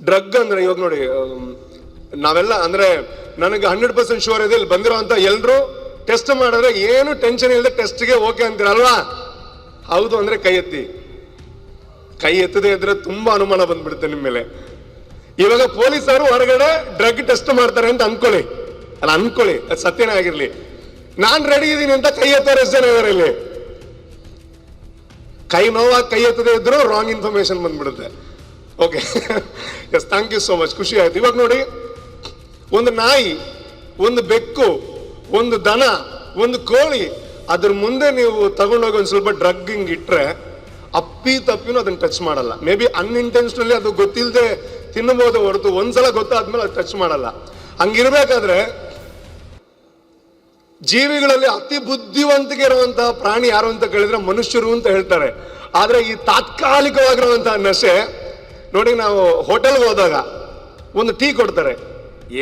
Drug ಅಂದ್ರೆ ಇವಾಗ ನೋಡಿ, ನಾವೆಲ್ಲ ಅಂದ್ರೆ ನನಗೆ 100% ಶೋರ್ ಇದೆ, ಇಲ್ಲಿ ಬಂದಿರೋಂಥ ಎಲ್ಲರೂ ಟೆಸ್ಟ್ ಮಾಡಿದ್ರೆ ಏನು ಟೆನ್ಷನ್ ಇಲ್ಲದೆ ಟೆಸ್ಟ್ಗೆ ಓಕೆ ಅಂತೀರಲ್ವಾ? ಹೌದು ಅಂದ್ರೆ ಕೈ ಎತ್ತಿ. ಕೈ ಎತ್ತದೇ ಇದ್ರೆ ತುಂಬಾ ಅನುಮಾನ ಬಂದ್ಬಿಡುತ್ತೆ ನಿಮ್ಮ ಮೇಲೆ. ಇವಾಗ ಪೊಲೀಸರು ಹೊರಗಡೆ ಡ್ರಗ್ ಟೆಸ್ಟ್ ಮಾಡ್ತಾರೆ ಅಂತ ಅನ್ಕೊಳ್ಳಿ, ಅದು ಸತ್ಯನೇ ಆಗಿರ್ಲಿ. ನಾನ್ ರೆಡಿ ಇದೀನಿ ಅಂತ ಕೈ ಎತ್ತಾರೆ ಎಷ್ಟು ಜನ ಇದಾರೆ ಇಲ್ಲಿ? ಕೈ ನೋವಾಗಿ ಕೈ ಎತ್ತದೇ ಇದ್ರು ರಾಂಗ್ ಇನ್ಫಾರ್ಮೇಶನ್ ಬಂದ್ಬಿಡುತ್ತೆ. Okay, yes, thank you so much, ಖುಷಿ ಆಯ್ತು. ಇವಾಗ ನೋಡಿ, ಒಂದು ನಾಯಿ, ಒಂದು ಬೆಕ್ಕು, ಒಂದು ದನ, ಒಂದು ಕೋಳಿ, ಅದ್ರ ಮುಂದೆ ನೀವು ತಗೊಂಡೋಗಿ ಒಂದು ಸ್ವಲ್ಪ ಡ್ರಗ್ಗಿಂಗ್ ಇಟ್ರೆ ಅಪ್ಪಿ ತಪ್ಪಿನೂ ಅದನ್ನ ಟಚ್ ಮಾಡಲ್ಲ. ಮೇ ಬಿ ಅನ್ಇಂಟೆನ್ಷನಲಿ ಅದು ಗೊತ್ತಿಲ್ಲದೆ ತಿನ್ನಬಹುದು ಹೊರತು ಒಂದ್ಸಲ ಗೊತ್ತಾದ್ಮೇಲೆ ಅದು ಟಚ್ ಮಾಡಲ್ಲ. ಹಂಗಿರ್ಬೇಕಾದ್ರೆ ಜೀವಿಗಳಲ್ಲಿ ಅತಿ ಬುದ್ಧಿವಂತಿಕೆ ಇರುವಂತಹ ಪ್ರಾಣಿ ಯಾರು ಅಂತ ಕೇಳಿದ್ರೆ ಮನುಷ್ಯರು ಅಂತ ಹೇಳ್ತಾರೆ. ಆದ್ರೆ ಈ ತಾತ್ಕಾಲಿಕವಾಗಿರುವಂತಹ ನಶೆ ನೋಡಿ, ನಾವು ಹೋಟೆಲ್ಗೆ ಹೋದಾಗ ಒಂದು ಟೀ ಕೊಡ್ತಾರೆ,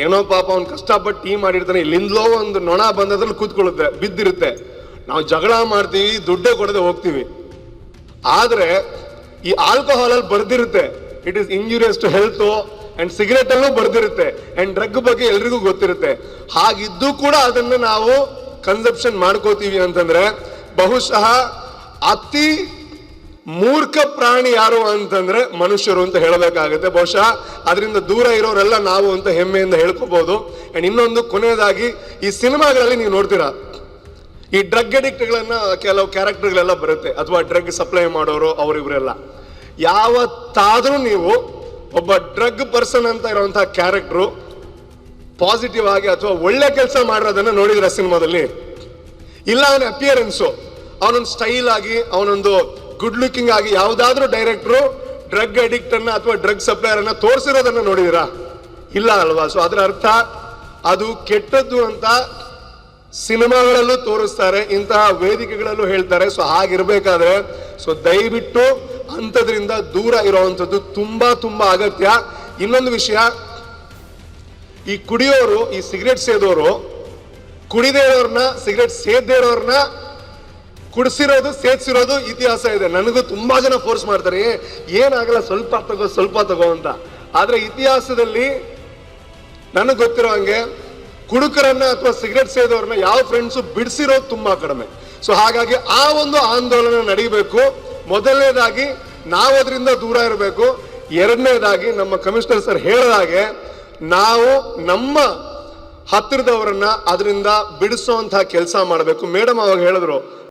ಏನೋ ಪಾಪ ಅವ್ನು ಕಷ್ಟಪಟ್ಟು ಟೀ ಮಾಡಿರ್ತಾನೆ, ಇಲ್ಲಿಂದಲೋ ಒಂದು ನೊಣ ಬಂದದ್ರಲ್ಲಿ ಕೂತ್ಕೊಳ್ಳುತ್ತೆ, ಬಿದ್ದಿರುತ್ತೆ, ನಾವು ಜಗಳ ಮಾಡ್ತೀವಿ, ದುಡ್ಡೇ ಕೊಡದೆ ಹೋಗ್ತೀವಿ. ಆದ್ರೆ ಈ ಆಲ್ಕೋಹಾಲ್ ಅಲ್ಲಿ ಬರ್ದಿರುತ್ತೆ it is injurious to health, and cigarette ಅಲ್ಲೂ ಬರ್ದಿರುತ್ತೆ, ಅಂಡ್ ಡ್ರಗ್ ಬಗ್ಗೆ ಎಲ್ರಿಗೂ ಗೊತ್ತಿರುತ್ತೆ. ಹಾಗಿದ್ದು ಕೂಡ ಅದನ್ನು ನಾವು ಕನ್ಸಪ್ಷನ್ ಮಾಡ್ಕೋತೀವಿ ಅಂತಂದ್ರೆ ಬಹುಶಃ ಅತಿ ಮೂರ್ಖ ಪ್ರಾಣಿ ಯಾರು ಅಂತಂದ್ರೆ ಮನುಷ್ಯರು ಅಂತ ಹೇಳಬೇಕಾಗುತ್ತೆ. ಬಹುಶಃ ಅದರಿಂದ ದೂರ ಇರೋರೆಲ್ಲ ನಾವು ಅಂತ ಹೆಮ್ಮೆಯಿಂದ ಹೇಳ್ಕೋಬಹುದು. ಅಂಡ್ ಇನ್ನೊಂದು ಕೊನೆಯದಾಗಿ, ಈ ಸಿನಿಮಾಗಳಲ್ಲಿ ನೀವು ನೋಡ್ತೀರಾ, ಈ ಡ್ರಗ್ ಅಡಿಕ್ಟ್ಗಳನ್ನ ಕೆಲವು ಕ್ಯಾರೆಕ್ಟರ್ಗಳೆಲ್ಲ ಬರುತ್ತೆ, ಅಥವಾ ಡ್ರಗ್ ಸಪ್ಲೈ ಮಾಡೋರು ಅವರಿವರೆಲ್ಲ. ಯಾವತ್ತಾದ್ರೂ ನೀವು ಒಬ್ಬ ಡ್ರಗ್ ಪರ್ಸನ್ ಅಂತ ಇರುವಂತಹ ಕ್ಯಾರೆಕ್ಟರ್ ಪಾಸಿಟಿವ್ ಆಗಿ ಅಥವಾ ಒಳ್ಳೆ ಕೆಲಸ ಮಾಡಿರೋದನ್ನ ನೋಡಿದ್ರ ಸಿನಿಮಾದಲ್ಲಿ? ಇಲ್ಲ, ಅವನ ಅಪಿಯರೆನ್ಸು, ಅವನೊಂದು ಸ್ಟೈಲ್ ಆಗಿ, ಅವನೊಂದು ಗುಡ್ ಲುಕಿಂಗ್ ಆಗಿ ಯಾವ್ದಾದ್ರು ಡೈರೆಕ್ಟ್ರು ಡ್ರಗ್ ಅಡಿಕ್ಟ್ ಅನ್ನ ಅಥವಾ ಡ್ರಗ್ ಸಪ್ಲೈಯರ್ ಅನ್ನ ತೋರಿಸಿರೋದನ್ನ ನೋಡಿದಿರಾ? ಇಲ್ಲ ಅಲ್ವಾ? ಸೊ ಅದರ ಅರ್ಥ ಅದು ಕೆಟ್ಟದ್ದು ಅಂತ ಸಿನಿಮಾಗಳಲ್ಲೂ ತೋರಿಸ್ತಾರೆ, ಇಂತಹ ವೇದಿಕೆಗಳಲ್ಲೂ ಹೇಳ್ತಾರೆ. ಸೊ ಹಾಗಿರ್ಬೇಕಾದ್ರೆ ದಯವಿಟ್ಟು ಅಂಥದ್ರಿಂದ ದೂರ ಇರುವಂಥದ್ದು ತುಂಬಾ ತುಂಬಾ ಅಗತ್ಯ. ಇನ್ನೊಂದು ವಿಷಯ, ಈ ಕುಡಿಯೋರು, ಈ ಸಿಗರೇಟ್ ಸೇದೋರು, ಕುಡಿದೇ ಇರೋರ್ನ, ಸಿಗರೇಟ್ ಸೇದದೇ ಇರೋರ್ನ ಕುಡಿಸಿರೋದು, ಸೇದ್ಸಿರೋದು ಇತಿಹಾಸ ಇದೆ. ನನಗೂ ತುಂಬಾ ಜನ ಫೋರ್ಸ್ ಮಾಡ್ತಾರೆ, ಏನಾಗಲ್ಲ, ಸ್ವಲ್ಪ ತಗೋ ಅಂತ. ಆದ್ರೆ ಇತಿಹಾಸದಲ್ಲಿ ನನಗೆ ಗೊತ್ತಿರೋ ಹಂಗೆ ಕುಡುಕರನ್ನ ಅಥವಾ ಸಿಗರೇಟ್ ಸೇದೋರ್ನ ಯಾವ ಫ್ರೆಂಡ್ಸು ಬಿಡಿಸಿರೋದು ತುಂಬಾ ಕಡಿಮೆ. ಸೊ ಹಾಗಾಗಿ ಆ ಒಂದು ಆಂದೋಲನ ನಡೀಬೇಕು. ಮೊದಲನೇದಾಗಿ ನಾವು ಅದರಿಂದ ದೂರ ಇರಬೇಕು. ಎರಡನೇದಾಗಿ ನಮ್ಮ ಕಮಿಷನರ್ ಸರ್ ಹೇಳಿದಾಗೆ ನಾವು ನಮ್ಮ ಹತ್ತಿರದವರನ್ನ ಅದರಿಂದ ಬಿಡಿಸುವಂತಹ ಕೆಲಸ ಮಾಡಬೇಕು. ಮೇಡಮ್ ಅವಾಗ ಹೇಳಿದ್ರು,